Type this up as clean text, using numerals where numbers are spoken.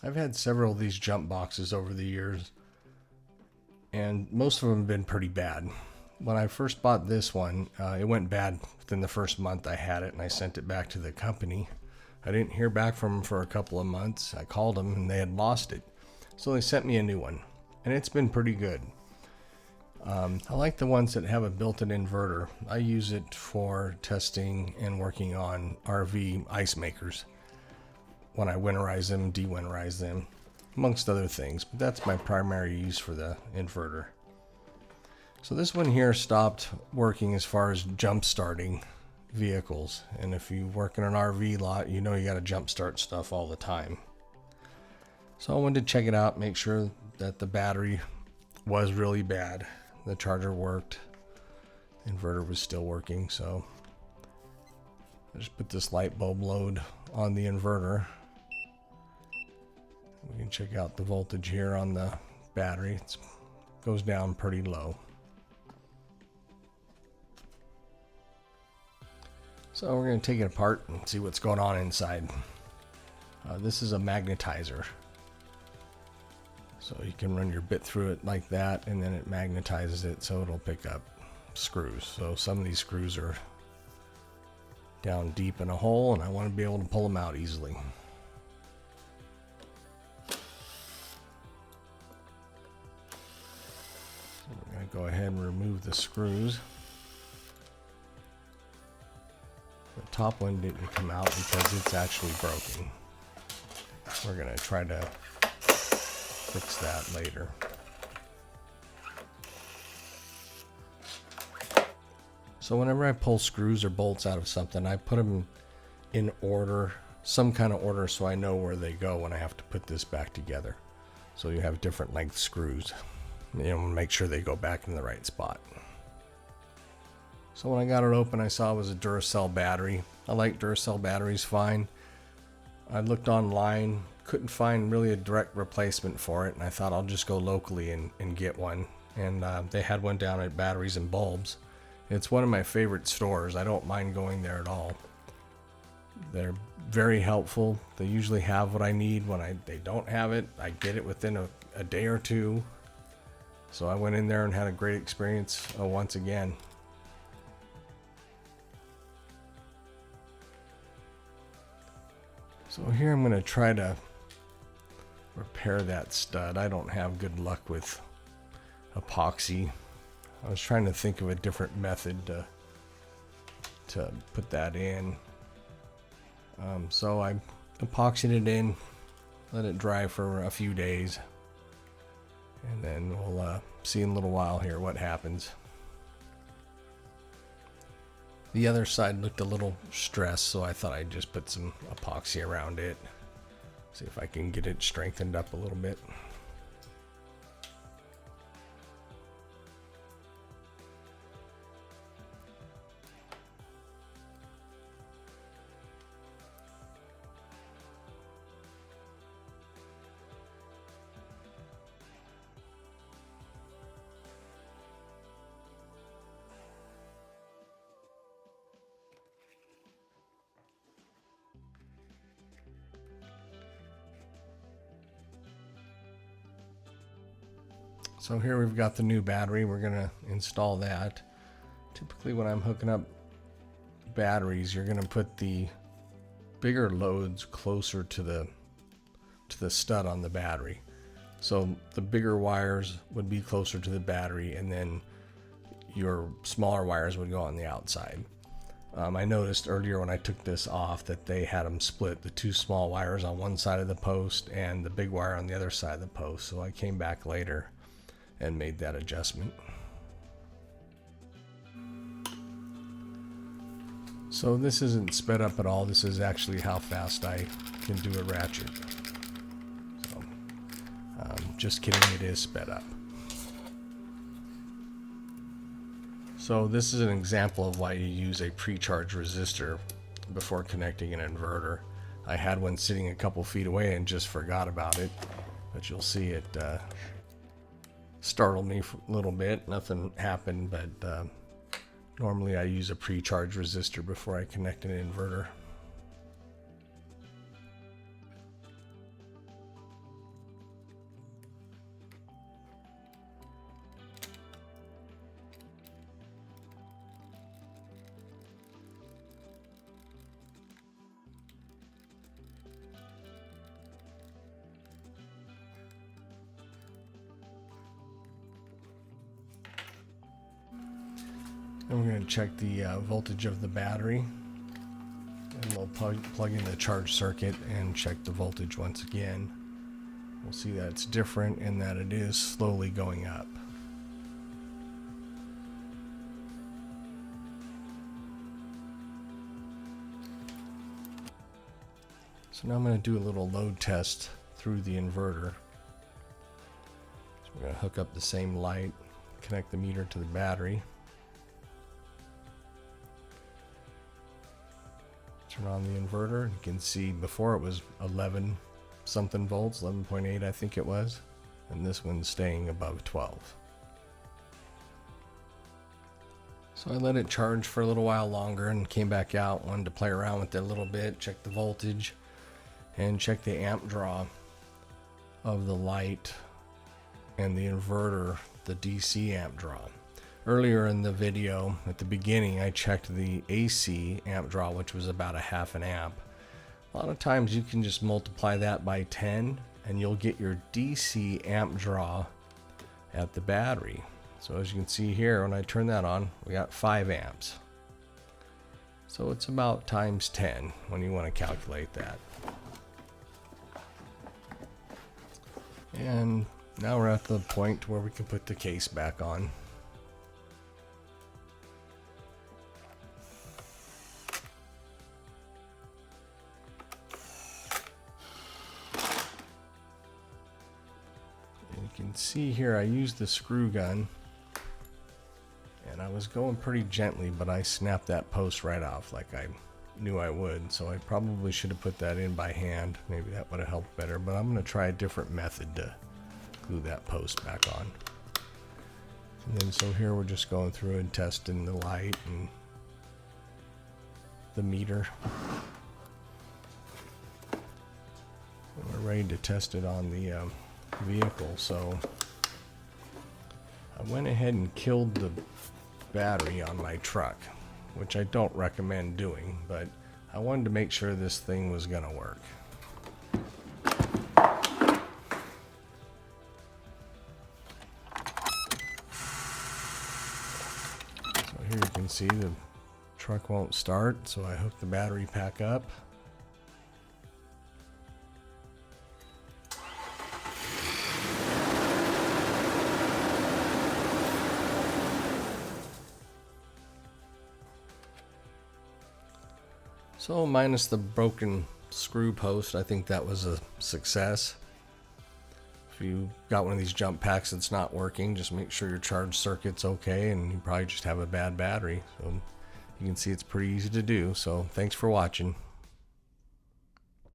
I've had several of these jump boxes over the years, and most of them have been pretty bad. When I first bought this one, it went bad within the first month I had it, and I sent it back to the company. I didn't hear back from them for a couple of months. I called them, and they had lost it. So they sent me a new one, and it's been pretty good. I like the ones that have a built-in inverter. I use it for testing and working on RV ice makers when I winterize them, de-winterize them, amongst other things. But that's my primary use for the inverter. So this one here stopped working as far as jump starting vehicles. And if you work in an RV lot, you know you got to jump start stuff all the time. So I wanted to check it out, make sure that the battery was really bad. The charger worked. The inverter was still working. So I just put this light bulb load on the inverter. We can check out the voltage here on the battery. It goes down pretty low. So we're going to take it apart and see what's going on inside. This is a magnetizer. So you can run your bit through it like that, and then it magnetizes it so it'll pick up screws. So some of these screws are down deep in a hole, and I want to be able to pull them out easily. So we're going to go ahead and remove the screws. The top one didn't come out because it's actually broken. We're going to try to fix that later. So whenever I pull screws or bolts out of something, I put them in order, some kind of order, so I know where they go when I have to put this back together. So you have different length screws, make sure they go back in the right spot. So when I got it open, I saw it was a Duracell battery. I like Duracell batteries fine. I looked online, couldn't find really a direct replacement for it, and I thought I'll just go locally and get one. And they had one down at Batteries and Bulbs. It's one of my favorite stores. I don't mind going there at all. They're very helpful. They usually have what I need. When they don't have it, I get it within a day or two. So I went in there and had a great experience once again. So here I'm going to try to repair that stud. I don't have good luck with epoxy. I was trying to think of a different method to put that in. So I epoxied it in, let it dry for a few days, and then we'll see in a little while here what happens. The other side looked a little stressed, so I thought I'd just put some epoxy around it. See if I can get it strengthened up a little bit. So here we've got the new battery. We're going to install that. Typically when I'm hooking up batteries, you're going to put the bigger loads closer to the stud on the battery. So the bigger wires would be closer to the battery, and then your smaller wires would go on the outside. I noticed earlier when I took this off that they had them split, the two small wires on one side of the post and the big wire on the other side of the post. So I came back later and made that adjustment. So this isn't sped up at all. This is actually how fast I can do a ratchet. So, just kidding, it is sped up. So this is an example of why you use a pre-charge resistor before connecting an inverter. I had one sitting a couple feet away and just forgot about it, but you'll see it startled me a little bit. Nothing happened, but normally I use a pre-charge resistor before I connect an inverter. Then we're going to check the voltage of the battery. And we'll plug in the charge circuit and check the voltage once again. We'll see that it's different in that it is slowly going up. So now I'm going to do a little load test through the inverter. So we're going to hook up the same light, connect the meter to the battery. Turn on the inverter. You can see before it was 11 something volts, 11.8 I think it was, and this one's staying above 12. So I let it charge for a little while longer and came back out, wanted to play around with it a little bit, check the voltage and check the amp draw of the light and the inverter, the DC amp draw. Earlier in the video, at the beginning, I checked the AC amp draw, which was about a half an amp. A lot of times you can just multiply that by 10 and you'll get your DC amp draw at the battery. So as you can see here, when I turn that on, we got 5 amps. So it's about times 10 when you want to calculate that. And now we're at the point where we can put the case back on. You can see here I used the screw gun and I was going pretty gently, but I snapped that post right off like I knew I would, so I probably should have put that in by hand. Maybe that would have helped better, but I'm going to try a different method to glue that post back on. And then so here we're just going through and testing the light and the meter. And we're ready to test it on the vehicle, so I went ahead and killed the battery on my truck, which I don't recommend doing, but I wanted to make sure this thing was gonna work. So here you can see the truck won't start, so I hooked the battery pack up. So minus the broken screw post, I think that was a success. If you got one of these jump packs that's not working, just make sure your charge circuit's okay, and you probably just have a bad battery. So you can see it's pretty easy to do. So thanks for watching.